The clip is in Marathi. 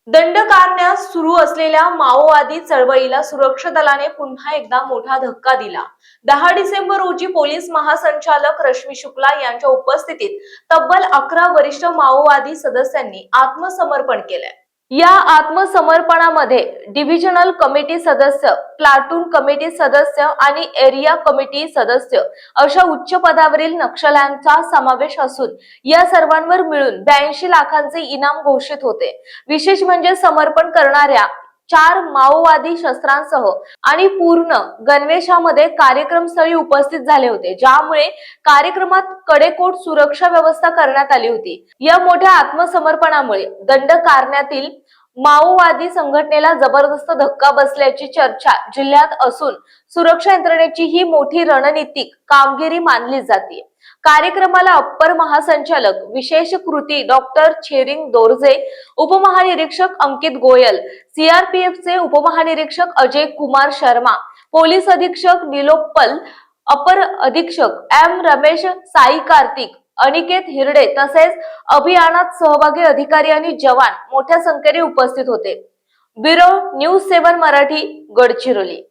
दंडकारण्यास सुरू असलेल्या माओवादी चळवळीला सुरक्षा दलाने पुन्हा एकदा मोठा धक्का दिला। 10 डिसेंबर रोजी पोलीस महासंचालक रश्मी शुक्ला यांच्या उपस्थितीत तब्बल 11 वरिष्ठ माओवादी सदस्यांनी आत्मसमर्पण केले। या आत्मसमर्पणामध्ये डिव्हिजनल कमिटी सदस्य, प्लाटून कमिटी सदस्य आणि एरिया कमिटी सदस्य अशा उच्च पदावरील नक्षल्यांचा समावेश असून या सर्वांवर मिळून 82 लाखांचे इनाम घोषित होते। विशेष म्हणजे समर्पण करणाऱ्या 4 माओवादी शस्त्रांसह आणि पूर्ण गणवेशामध्ये कार्यक्रमस्थळी उपस्थित झाले होते, ज्यामुळे कार्यक्रमात कडेकोट सुरक्षा व्यवस्था करण्यात आली होती। या मोठ्या आत्मसमर्पणामुळे दंडकारण्यातील माओवादी संघटनेला जबरदस्त धक्का बसल्याची चर्चा जिल्ह्यात असून सुरक्षा यंत्रणेची ही मोठी रणनीतिक कामगिरी मानली जाते। कार्यक्रमाला अप्पर महासंचालक विशेष कृती डॉक्टर छेरिंग दोरजे, उपमहानिरीक्षक अंकित गोयल, सीआरपीएफचे उपमहानिरीक्षक अजय कुमार शर्मा, पोलीस अधीक्षक निलोप्पल, अपर अधीक्षक एम रमेश, साई कार्तिक, अनिकेत हिरडे तसेच अभियानात सहभागी अधिकारी आणि जवान मोठ्या संख्येने उपस्थित होते। Bureau news 7 Marathi, Gadchiroli.